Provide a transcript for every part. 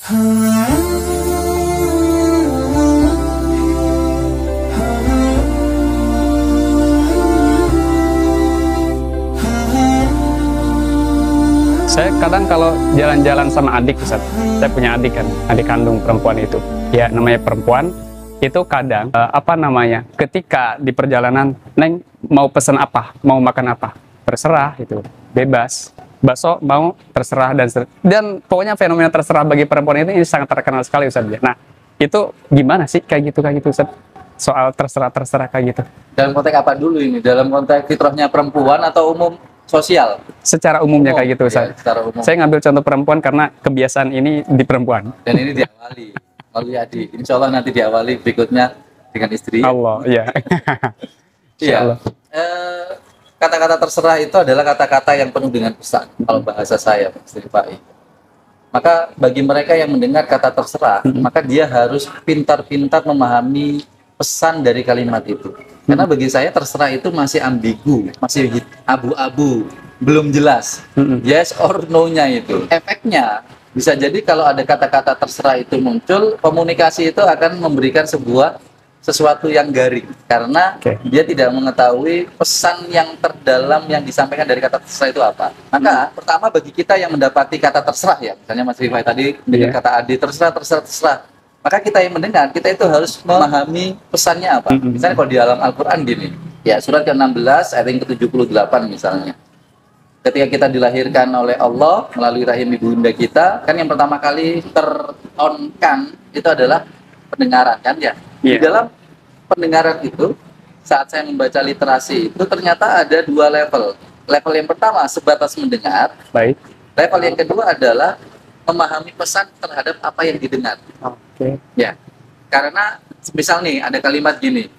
Saya kadang kalau jalan-jalan sama adik, Ustaz, saya punya adik kan, adik kandung perempuan itu. Ya, namanya perempuan, itu kadang, ketika di perjalanan, Neng mau pesan apa, mau makan apa, terserah, itu bebas. Bakso mau terserah, dan pokoknya fenomena terserah bagi perempuan ini sangat terkenal sekali, Ustaz. Nah, itu gimana sih kayak gitu, Ustaz? Soal terserah kayak gitu. Dalam konteks apa dulu ini? Dalam konteks fitrahnya perempuan atau umum sosial? Secara umumnya kayak gitu, Ustaz. Ya, secara umum. Saya ngambil contoh perempuan karena kebiasaan ini di perempuan. Dan ini diawali melalui adik. Insya Allah nanti diawali berikutnya dengan istri. Allah, iya. Iya. Kata-kata terserah itu adalah kata-kata yang penuh dengan pesan. Kalau bahasa saya, Mas Rifai. Maka bagi mereka yang mendengar kata terserah, maka dia harus pintar-pintar memahami pesan dari kalimat itu. Karena bagi saya terserah itu masih ambigu, masih abu-abu, belum jelas. Yes or no-nya itu. Efeknya bisa jadi kalau ada kata-kata terserah itu muncul, komunikasi itu akan memberikan sesuatu yang garing. Karena dia tidak mengetahui pesan yang terdalam yang disampaikan dari kata terserah itu apa. Maka pertama bagi kita yang mendapati kata terserah ya, misalnya Mas Rifai tadi dengan kata adi terserah. Maka kita yang mendengar, kita itu harus memahami pesannya apa. Misalnya kalau di dalam Al-Quran gini, ya surat ke-16 ayat yang ke-78 misalnya. Ketika kita dilahirkan oleh Allah melalui rahim ibunda kita, kan yang pertama kali ter-on-kan itu adalah pendengaran kan ya. Di dalam pendengaran itu, saat saya membaca literasi itu ternyata ada dua level. Level yang pertama sebatas mendengar. Baik. Level yang kedua adalah memahami pesan terhadap apa yang didengar. Ya, karena misal nih ada kalimat gini,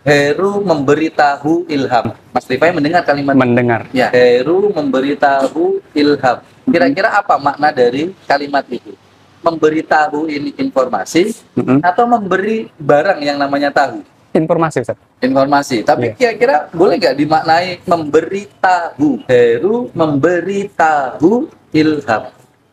Heru memberitahu ilham. Mas Rifai mendengar kalimat mendengar. Ya, Heru memberitahu ilham. Kira-kira apa makna dari kalimat itu? Memberitahu ini informasi atau memberi barang yang namanya tahu? Informasi, Ustaz. Informasi. Tapi kira-kira boleh nggak dimaknai memberitahu? Heru memberitahu ilham.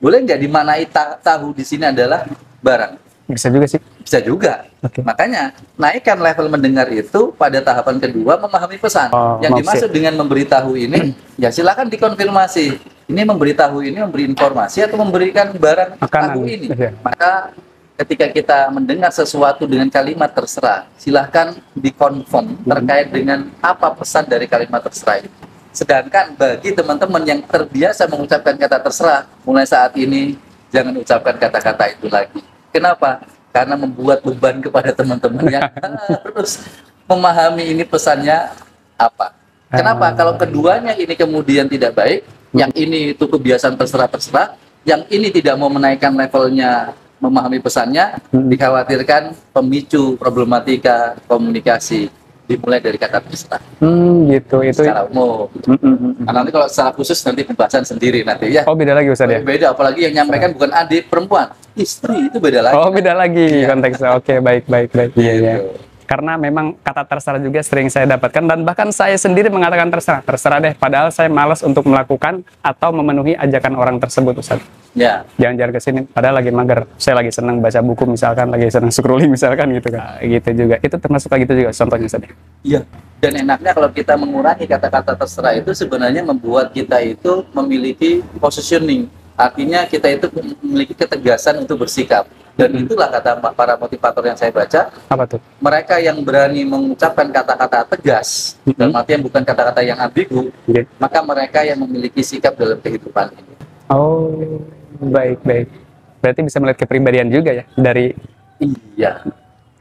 Boleh nggak dimaknai tahu di sini adalah barang? Bisa juga sih. Bisa juga. Makanya naikkan level mendengar itu pada tahapan kedua memahami pesan. Yang dimaksud dengan memberitahu ini, ya silakan dikonfirmasi. Ini memberitahu ini memberi informasi atau memberikan barang tahu ini. Maka ketika kita mendengar sesuatu dengan kalimat terserah, silahkan dikonfirm terkait dengan apa pesan dari kalimat terserah itu. Sedangkan bagi teman-teman yang terbiasa mengucapkan kata terserah, mulai saat ini jangan ucapkan kata-kata itu lagi. Kenapa? Karena membuat beban kepada teman-teman yang harus memahami ini pesannya apa. Kenapa? Kalau keduanya ini kemudian tidak baik, yang ini itu kebiasaan terserah-terserah, yang ini tidak mau menaikkan levelnya memahami pesannya, dikhawatirkan pemicu problematika komunikasi dimulai dari kata terserah. Gitu. Itu secara umum. Nah, nanti kalau secara khusus nanti pembahasan sendiri nanti ya. Oh, beda lagi, Ustaz ya? Beda, apalagi yang nyampaikan bukan adik perempuan, istri, itu beda lagi. Oh, beda lagi konteksnya. Oke, baik. Iya. Gitu. Karena memang kata terserah juga sering saya dapatkan, dan bahkan saya sendiri mengatakan terserah deh, padahal saya malas untuk melakukan atau memenuhi ajakan orang tersebut, Ustaz. Ya. Jangan kesini, padahal lagi mager. Saya lagi senang baca buku misalkan, lagi senang scrolling misalkan gitu kan. Gitu juga. Itu termasuk kayak gitu juga contohnya, Ustaz. Iya. Dan enaknya kalau kita mengurangi kata-kata terserah itu sebenarnya membuat kita itu memiliki positioning. Artinya kita itu memiliki ketegasan untuk bersikap. Dan itulah kata para motivator yang saya baca. Apa tuh? Mereka yang berani mengucapkan kata-kata tegas, dalam artian bukan kata-kata yang ambigu, maka mereka yang memiliki sikap dalam kehidupan ini. Oh, baik. Berarti bisa melihat kepribadian juga ya dari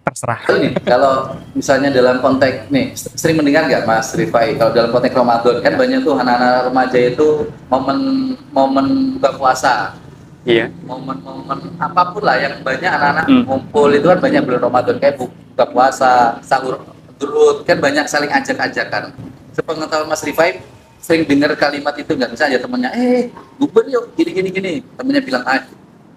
terserah. Ini kalau misalnya dalam konteks nih, sering mendengar nggak Mas Rifai, kalau dalam konteks Ramadan kan banyak tuh anak-anak remaja itu momen buka puasa. Iya. Momen-momen apapun lah yang banyak anak-anak ngumpul itu kan banyak bulan Ramadan, kayak buka puasa, sahur, turut kan banyak saling ajak-ajakan. Sepengetahuan Mas Rifai sering dengar kalimat itu nggak? Misalnya temennya, bubur yuk, gini. Temennya bilang,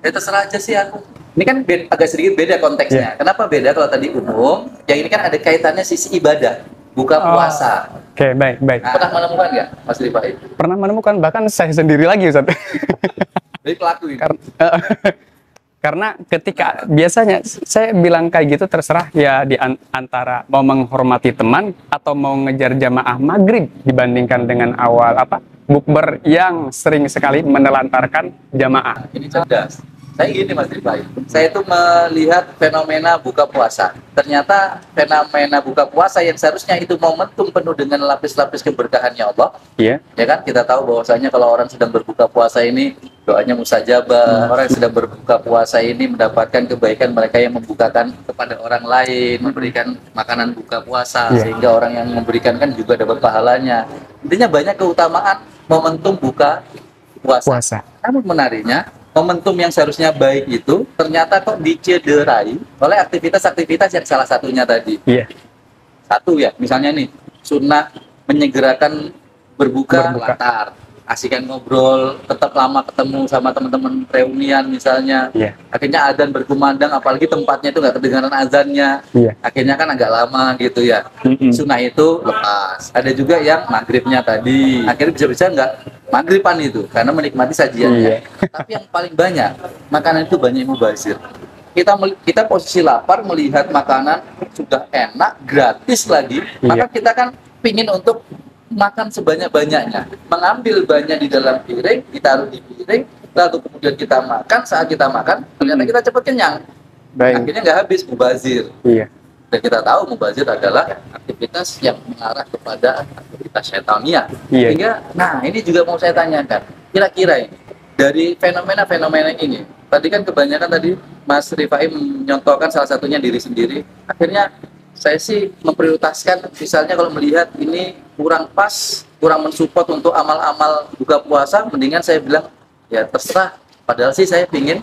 terserah aja sih aku. Ini kan agak sedikit beda konteksnya. Kenapa beda? Kalau tadi umum, yang ini kan ada kaitannya sisi ibadah, buka puasa. Oke, baik. Pernah menemukan nggak Mas Rifai? Pernah menemukan, bahkan saya sendiri lagi, Ustaz. Jadi pelaku ini. Karena ketika biasanya saya bilang kayak gitu terserah ya di antara mau menghormati teman atau mau ngejar jamaah maghrib dibandingkan dengan awal bukber yang sering sekali menelantarkan jamaah. Ini cerdas. Saya gini Mas Rifai, saya itu melihat fenomena buka puasa. Ternyata fenomena buka puasa yang seharusnya itu momentum penuh dengan lapis-lapis keberkahannya Allah. Iya. Ya kan, kita tahu bahwasanya kalau orang sedang berbuka puasa ini doanya mustajabah. Orang yang sedang berbuka puasa ini mendapatkan kebaikan mereka yang membukakan kepada orang lain, memberikan makanan buka puasa, sehingga orang yang memberikan kan juga dapat pahalanya. Intinya banyak keutamaan momentum buka puasa. Namun menariknya, momentum yang seharusnya baik itu ternyata kok dicederai oleh aktivitas-aktivitas yang salah satunya tadi. Iya. Satu ya, misalnya nih, sunnah menyegerakan berbuka. Latar, asikan ngobrol, tetap lama ketemu sama teman-teman reunian misalnya. Iya. Akhirnya adzan berkumandang, apalagi tempatnya itu nggak kedengaran azannya. Iya. Akhirnya kan agak lama gitu ya. Sunnah itu lepas. Ada juga yang maghribnya tadi. Akhirnya bisa-bisa nggak maghriban itu karena menikmati sajiannya. Tapi yang paling banyak makanan itu banyak mubazir. Kita posisi lapar melihat makanan sudah enak, gratis lagi, maka kita kan pingin untuk makan sebanyak-banyaknya, mengambil banyak di dalam piring, ditaruh di piring, lalu kemudian kita makan. Saat kita makan, ternyata kita cepat kenyang. Baik. Akhirnya nggak habis, mubazir. Iya. Dan kita tahu mubazir adalah aktivitas yang mengarah kepada aktivitas syaitania. Iya. Sehingga, nah ini juga mau saya tanyakan, kira-kira ini dari fenomena-fenomena ini, tadi kan kebanyakan tadi Mas Rifai menyontohkan salah satunya diri sendiri. Akhirnya saya sih memprioritaskan, misalnya kalau melihat ini kurang pas, kurang mensupport untuk amal-amal buka puasa, mendingan saya bilang ya terserah. Padahal sih saya pingin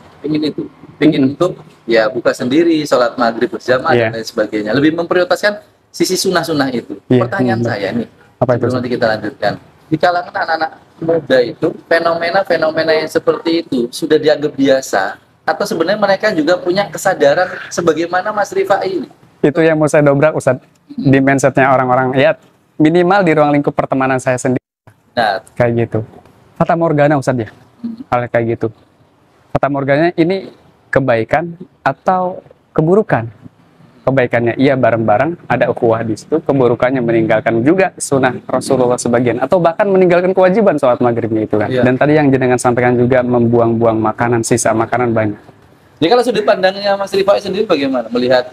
untuk ya buka sendiri, sholat maghrib berjamaah dan lain sebagainya. Lebih memprioritaskan sisi sunnah-sunnah itu. Pertanyaan saya nih, sebelum nanti kita lanjutkan, di kalangan anak-anak muda itu fenomena-fenomena yang seperti itu sudah dianggap biasa, atau sebenarnya mereka juga punya kesadaran sebagaimana Mas Rifai ini? Itu yang mau saya dobrak Ustadz, di mindsetnya orang-orang ya minimal di ruang lingkup pertemanan saya sendiri. Nah, kayak gitu. Fata Morgana Ustadz ya, hal kayak gitu. Fata Morgana ini kebaikan atau keburukan? Kebaikannya iya bareng-bareng, ada ukhuwah di situ. Keburukannya meninggalkan juga sunnah Rasulullah sebagian, atau bahkan meninggalkan kewajiban sholat maghribnya itu kan. Dan tadi yang jenengan sampaikan juga membuang-buang makanan, sisa makanan banyak. Jadi kalau sudut pandangnya Mas Rifai sendiri bagaimana melihat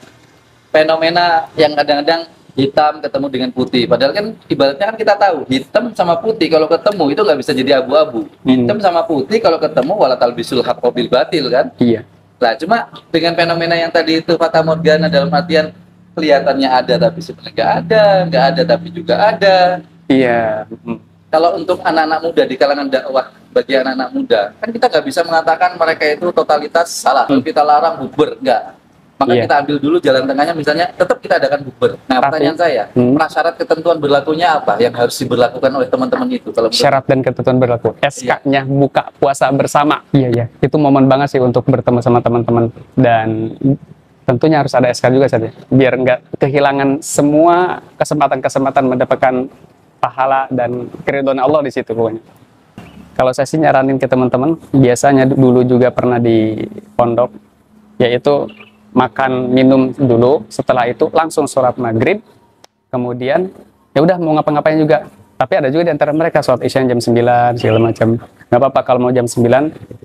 fenomena yang kadang-kadang hitam ketemu dengan putih? Padahal kan ibaratnya kan kita tahu hitam sama putih kalau ketemu itu nggak bisa jadi abu-abu. Hitam sama putih kalau ketemu wala talbisul haqqa bil batil kan? Iya. Nah, cuma dengan fenomena yang tadi itu fata morgana, dalam artian kelihatannya ada tapi sebenarnya nggak ada tapi juga ada. Iya. Kalau untuk anak-anak muda di kalangan dakwah, bagi anak-anak muda, kan kita nggak bisa mengatakan mereka itu totalitas salah. Kita larang bukber, nggak. Maka kita ambil dulu jalan tengahnya, misalnya tetap kita adakan bukber. Nah, pertanyaan saya, prasyarat ketentuan berlakunya apa yang harus diberlakukan oleh teman-teman itu? Kalau syarat dan ketentuan berlaku, SK-nya buka puasa bersama. Iya. Itu momen banget sih untuk bertemu sama teman-teman, dan tentunya harus ada SK juga saja, biar nggak kehilangan semua kesempatan-kesempatan mendapatkan pahala dan keridhaan Allah di situ pokoknya. Kalau saya sih nyaranin ke teman-teman, biasanya dulu juga pernah di pondok, yaitu makan minum dulu, setelah itu langsung sholat maghrib, kemudian ya udah mau ngapa-ngapain juga. Tapi ada juga di antara mereka sholat isya jam 9 segala macam. Nggak apa-apa kalau mau jam 9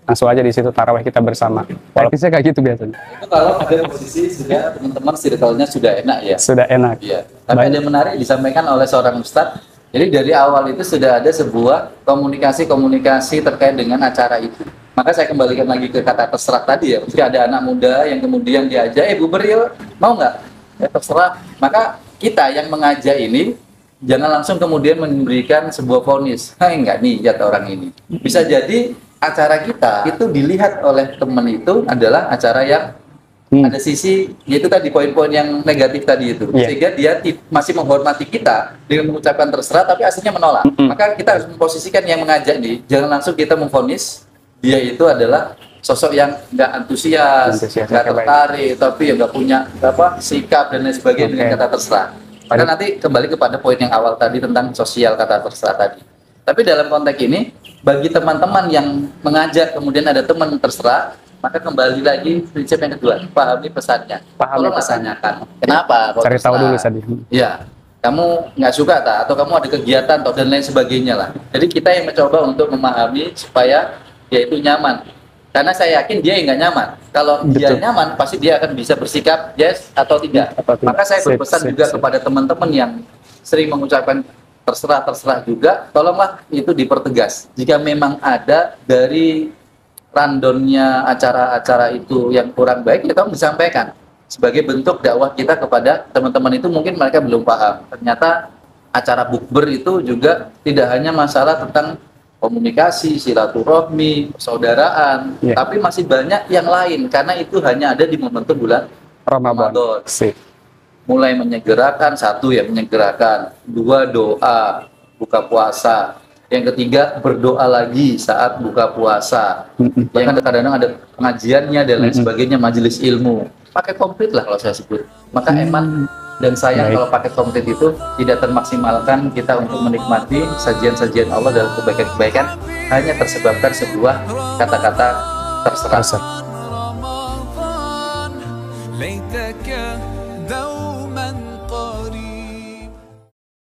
langsung aja di situ tarawih kita bersama. Walaupun saya kayak gitu biasanya. Itu kalau ada posisi sudah teman-teman circle-nya sudah enak ya. Sudah enak. Iya. Tapi ada yang menarik disampaikan oleh seorang ustadz. Jadi dari awal itu sudah ada sebuah komunikasi terkait dengan acara itu. Maka saya kembalikan lagi ke kata terserah tadi ya. Jika ada anak muda yang kemudian diajak, buber yuk, mau nggak? Ya terserah. Maka kita yang mengajak ini jangan langsung kemudian memberikan sebuah vonis. Nggak niat orang ini. Bisa jadi acara kita itu dilihat oleh teman itu adalah acara yang ada sisi, yaitu tadi poin-poin yang negatif tadi itu. Sehingga dia masih menghormati kita dengan mengucapkan terserah, tapi aslinya menolak. Maka kita harus memposisikan yang mengajak nih, jangan langsung kita memvonis dia itu adalah sosok yang nggak antusias, nggak tertarik, tapi ya nggak punya sikap dan lain sebagainya dengan kata terserah. Maka nanti kembali kepada poin yang awal tadi tentang sosial kata terserah tadi. Tapi dalam konteks ini, bagi teman-teman yang mengajak kemudian ada teman terserah, Maka kembali lagi prinsip yang kedua, pahami pesannya. Pahami Tolonglah pesannya. tanyakan, kenapa? kok Cari tahu terserah? dulu tadi. Ya, kamu nggak suka tak? Atau kamu ada kegiatan atau dan lain sebagainya lah. Jadi kita yang mencoba untuk memahami supaya dia itu nyaman. Karena saya yakin dia yang nggak nyaman. Kalau dia Betul. nyaman, pasti dia akan bisa bersikap yes atau tidak. Atau tidak. Maka saya Sip, berpesan sip, juga sip. kepada teman-teman yang sering mengucapkan terserah juga, tolonglah itu dipertegas. Jika memang ada dari rundownnya acara-acara itu yang kurang baik, ya kamu disampaikan. Sebagai bentuk dakwah kita kepada teman-teman itu, mungkin mereka belum paham. Ternyata acara bukber itu juga tidak hanya masalah tentang komunikasi, silaturahmi, persaudaraan, Iya. tapi masih banyak yang lain, karena itu hanya ada di momentum bulan Ramadan. Ramadan. Sip. Mulai menyegerakan, satu ya menyegerakan, dua doa buka puasa, yang ketiga berdoa lagi saat buka puasa, yang kadang-kadang ada pengajiannya dan lain sebagainya, majelis ilmu, pakai komplit lah kalau saya sebut. Maka eman dan sayang Baik. kalau pakai komplit itu tidak termaksimalkan kita untuk menikmati sajian-sajian Allah dalam kebaikan-kebaikan, hanya tersebabkan sebuah kata-kata terserah. Terserah. رمضان ليتك دوما قريب